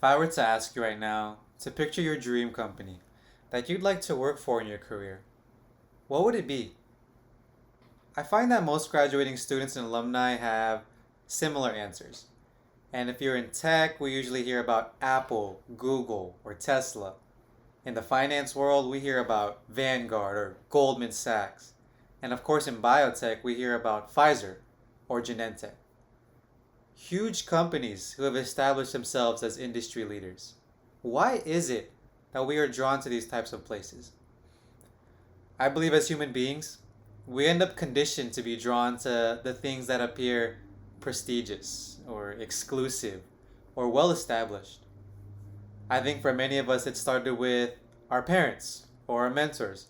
If I were to ask you right now to picture your dream company that you'd like to work for in your career, what would it be? I find that most graduating students and alumni have similar answers. And if you're in tech, we usually hear about Apple, Google, or Tesla. In the finance world, we hear about Vanguard or Goldman Sachs. And of course, in biotech, we hear about Pfizer or Genentech. Huge companies who have established themselves as industry leaders. Why is it that we are drawn to these types of places? I believe as human beings, we end up conditioned to be drawn to the things that appear prestigious or exclusive or well established. I think for many of us, it started with our parents or our mentors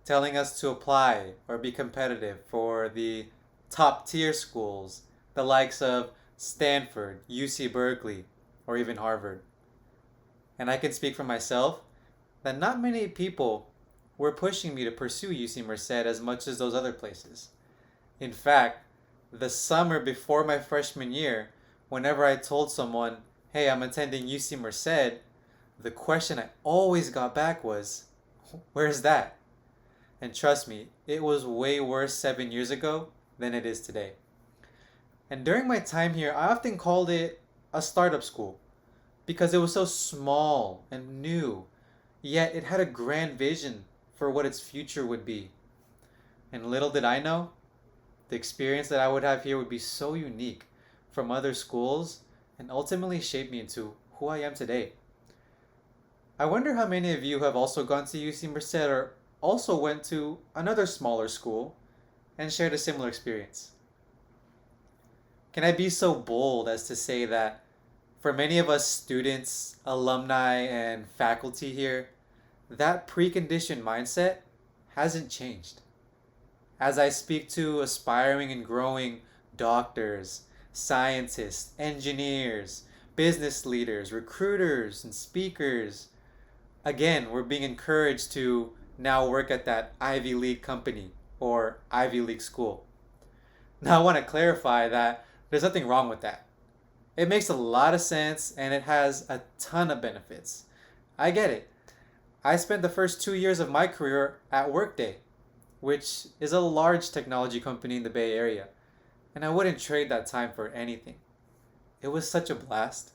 telling us to apply or be competitive for the top tier schools, the likes of Stanford, UC Berkeley, or even Harvard. And I can speak for myself that not many people were pushing me to pursue UC Merced as much as those other places. In fact, the summer before my freshman year, whenever I told someone, hey, I'm attending UC Merced, the question I always got back was, where's that? And trust me, it was way worse 7 years ago than it is today. And during my time here, I often called it a startup school because it was so small and new, yet it had a grand vision for what its future would be. And little did I know, the experience that I would have here would be so unique from other schools and ultimately shape me into who I am today. I wonder how many of you have also gone to UC Merced or also went to another smaller school and shared a similar experience. Can I be so bold as to say that for many of us students, alumni, and faculty here, that preconditioned mindset hasn't changed. As I speak to aspiring and growing doctors, scientists, engineers, business leaders, recruiters, and speakers, again, we're being encouraged to now work at that Ivy League company or Ivy League school. Now, I want to clarify that there's nothing wrong with that. It makes a lot of sense and it has a ton of benefits. I get it. I spent the first 2 years of my career at Workday, which is a large technology company in the Bay Area, and I wouldn't trade that time for anything. It was such a blast.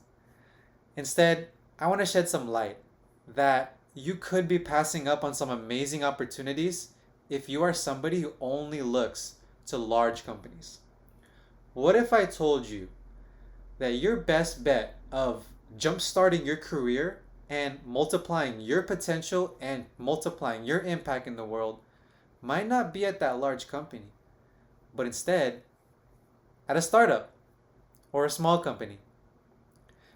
Instead, I want to shed some light that you could be passing up on some amazing opportunities if you are somebody who only looks to large companies. What if I told you that your best bet of jumpstarting your career and multiplying your potential and multiplying your impact in the world might not be at that large company, but instead at a startup or a small company?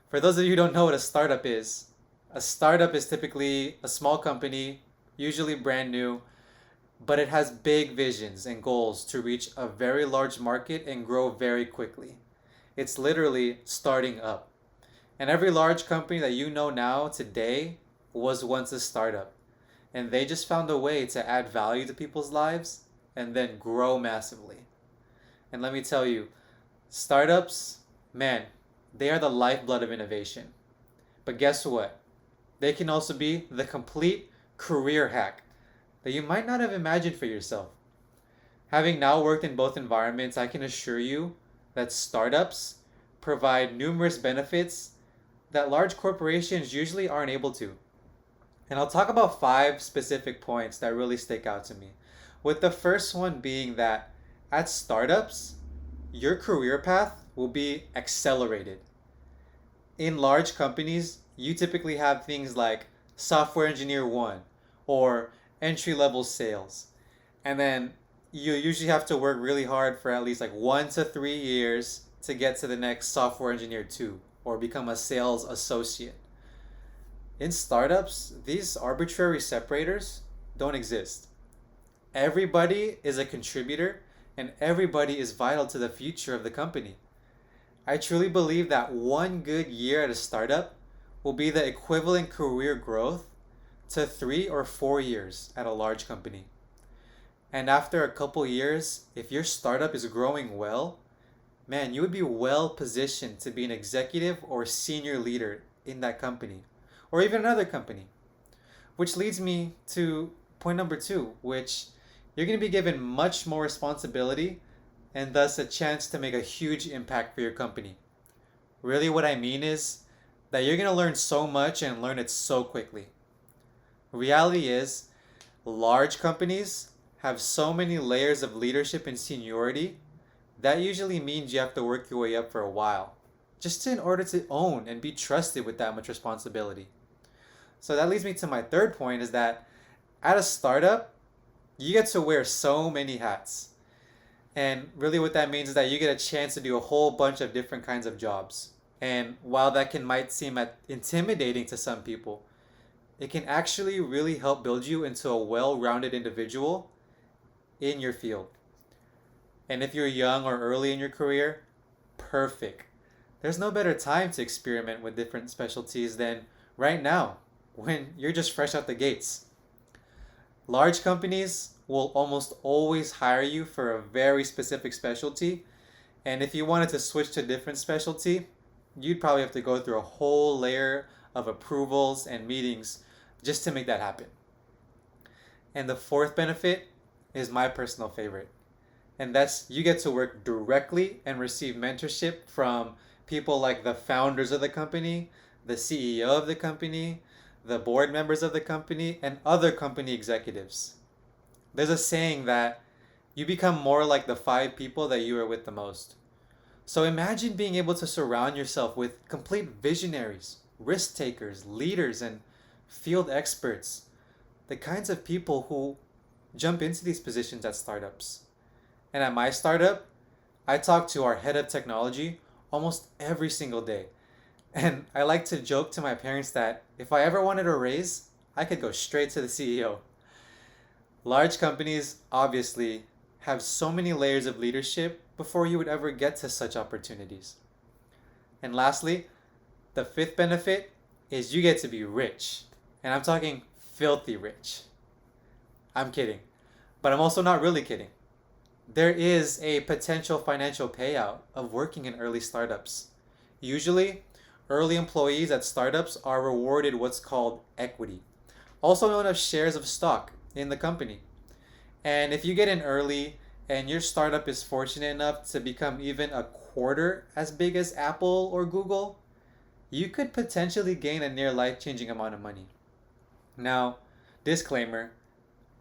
For those of you who don't know what a startup is typically a small company, usually brand new, but it has big visions and goals to reach a very large market and grow very quickly. It's literally starting up. And every large company that you know now today was once a startup. And they just found a way to add value to people's lives and then grow massively. And let me tell you, startups, man, they are the lifeblood of innovation. But guess what? They can also be the complete career hack that you might not have imagined for yourself. Having now worked in both environments, I can assure you that startups provide numerous benefits that large corporations usually aren't able to. And I'll talk about 5 specific points that really stick out to me. With the first one being that at startups, your career path will be accelerated. In large companies, you typically have things like software engineer 1 or entry level sales. And then you usually have to work really hard for at least like 1 to 3 years to get to the next software engineer 2 or become a sales associate. In startups, these arbitrary separators don't exist. Everybody is a contributor and everybody is vital to the future of the company. I truly believe that 1 good year at a startup will be the equivalent career growth to 3 or 4 years at a large company. And after a couple years, if your startup is growing well, man, you would be well positioned to be an executive or senior leader in that company or even another company. Which leads me to point number two, which you're going to be given much more responsibility and thus a chance to make a huge impact for your company. Really, what I mean is that you're going to learn so much and learn it so quickly. Reality is, large companies have so many layers of leadership and seniority that usually means you have to work your way up for a while, just in order to own and be trusted with that much responsibility. So that leads me to my third point is that at a startup, you get to wear so many hats. And really what that means is that you get a chance to do a whole bunch of different kinds of jobs. And while that might seem intimidating to some people, it can actually really help build you into a well-rounded individual in your field. And if you're young or early in your career, perfect. There's no better time to experiment with different specialties than right now, when you're just fresh out the gates. Large companies will almost always hire you for a very specific specialty, and if you wanted to switch to a different specialty, you'd probably have to go through a whole layer of approvals and meetings just to make that happen. And the fourth benefit is my personal favorite, and that's you get to work directly and receive mentorship from people like the founders of the company, the CEO of the company, the board members of the company, and other company executives. There's a saying that you become more like the 5 people that you are with the most. So imagine being able to surround yourself with complete visionaries, risk takers, leaders, and field experts. The kinds of people who jump into these positions at startups. And at my startup, I talk to our head of technology almost every single day. And I like to joke to my parents that if I ever wanted a raise, I could go straight to the CEO. Large companies obviously have so many layers of leadership before you would ever get to such opportunities. And lastly, the fifth benefit is you get to be rich. And I'm talking filthy rich. I'm kidding, but I'm also not really kidding. There is a potential financial payout of working in early startups. Usually, early employees at startups are rewarded what's called equity, also known as shares of stock in the company. And if you get in early and your startup is fortunate enough to become even a quarter as big as Apple or Google, you could potentially gain a near life-changing amount of money. Now, disclaimer,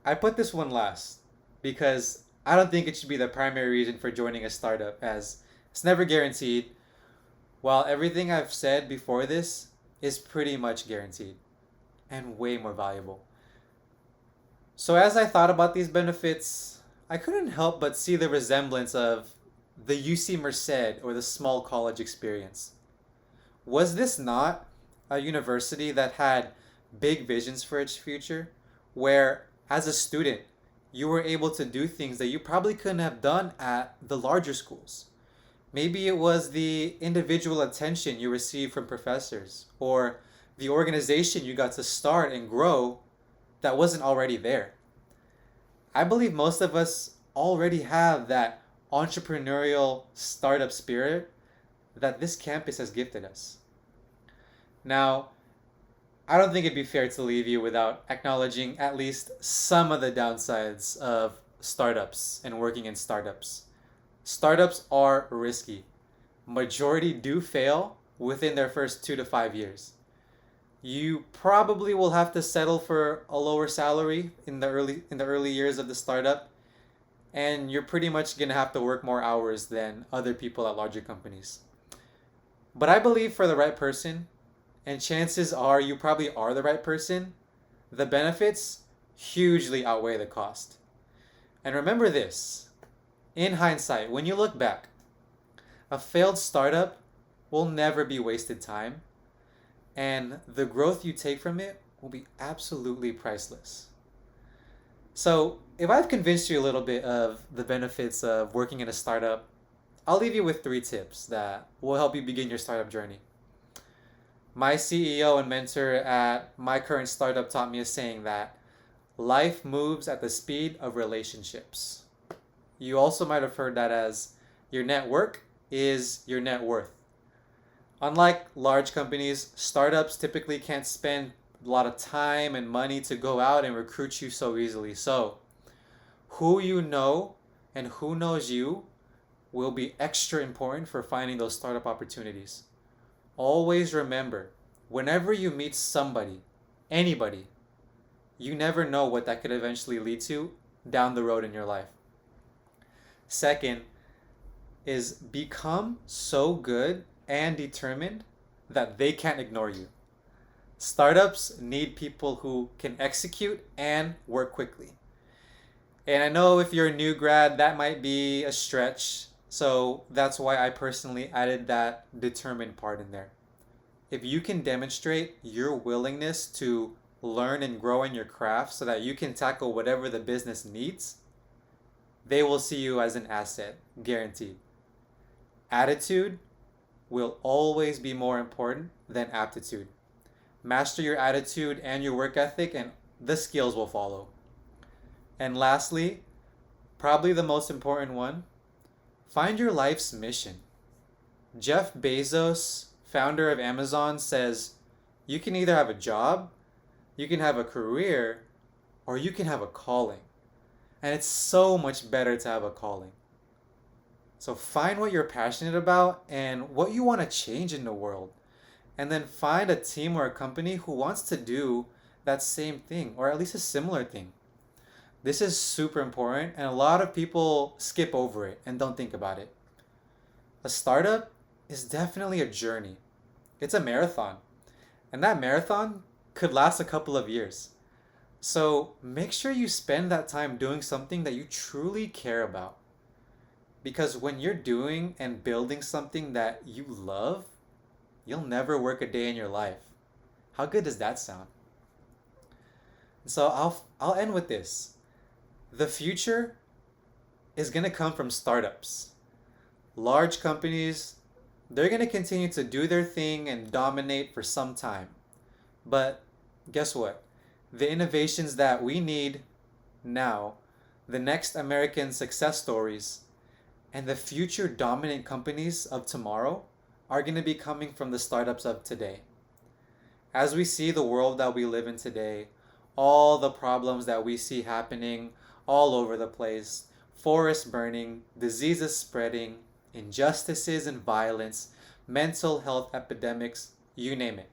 I put this one last because I don't think it should be the primary reason for joining a startup, as it's never guaranteed, while everything I've said before this is pretty much guaranteed and way more valuable. So as I thought about these benefits, I couldn't help but see the resemblance of the UC Merced or the small college experience. Was this not a university that had big visions for its future, where as a student you were able to do things that you probably couldn't have done at the larger schools? Maybe it was the individual attention you received from professors, or the organization you got to start and grow that wasn't already there. I believe most of us already have that entrepreneurial startup spirit that this campus has gifted us. Now, I don't think it'd be fair to leave you without acknowledging at least some of the downsides of startups and working in startups. Startups are risky. Majority do fail within their first 2 to 5 years. You probably will have to settle for a lower salary in the early years of the startup, and you're pretty much gonna have to work more hours than other people at larger companies. But I believe for the right person, and chances are you probably are the right person, the benefits hugely outweigh the cost. And remember this, in hindsight, when you look back, a failed startup will never be wasted time, and the growth you take from it will be absolutely priceless. So, if I've convinced you a little bit of the benefits of working in a startup, I'll leave you with 3 tips that will help you begin your startup journey. My CEO and mentor at my current startup taught me a saying that life moves at the speed of relationships. You also might have heard that as your network is your net worth. Unlike large companies, startups typically can't spend a lot of time and money to go out and recruit you so easily. So, who you know and who knows you will be extra important for finding those startup opportunities. Always remember, whenever you meet somebody, anybody, you never know what that could eventually lead to down the road in your life. Second is become so good and determined that they can't ignore you. Startups need people who can execute and work quickly. And I know if you're a new grad, that might be a stretch. So that's why I personally added that determined part in there. If you can demonstrate your willingness to learn and grow in your craft so that you can tackle whatever the business needs, they will see you as an asset, guaranteed. Attitude will always be more important than aptitude. Master your attitude and your work ethic, and the skills will follow. And lastly, probably the most important one, find your life's mission. Jeff Bezos, founder of Amazon, says you can either have a job, you can have a career, or you can have a calling. And it's so much better to have a calling. So find what you're passionate about and what you want to change in the world. And then find a team or a company who wants to do that same thing, or at least a similar thing. This is super important, and a lot of people skip over it and don't think about it. A startup is definitely a journey. It's a marathon, and that marathon could last a couple of years. So make sure you spend that time doing something that you truly care about. Because when you're doing and building something that you love, you'll never work a day in your life. How good does that sound? So I'll end with this. The future is going to come from startups. Large companies, they're going to continue to do their thing and dominate for some time. But guess what? The innovations that we need now, the next American success stories, and the future dominant companies of tomorrow are going to be coming from the startups of today. As we see the world that we live in today, all the problems that we see happening all over the place, forests burning, diseases spreading, injustices and violence, mental health epidemics, you name it.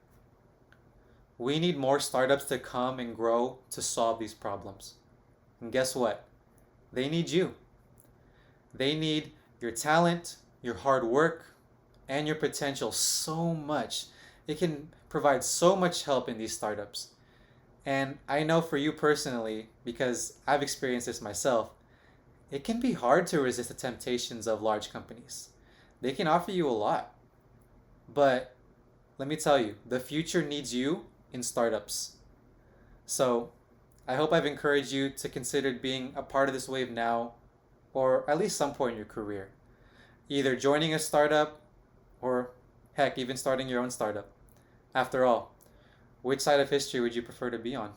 We need more startups to come and grow to solve these problems. And guess what? They need you. They need your talent, your hard work, and your potential so much. It can provide so much help in these startups. And I know for you personally, because I've experienced this myself, it can be hard to resist the temptations of large companies. They can offer you a lot. But let me tell you, the future needs you in startups. So I hope I've encouraged you to consider being a part of this wave now, or at least some point in your career. Either joining a startup, or heck, even starting your own startup. After all, which side of history would you prefer to be on?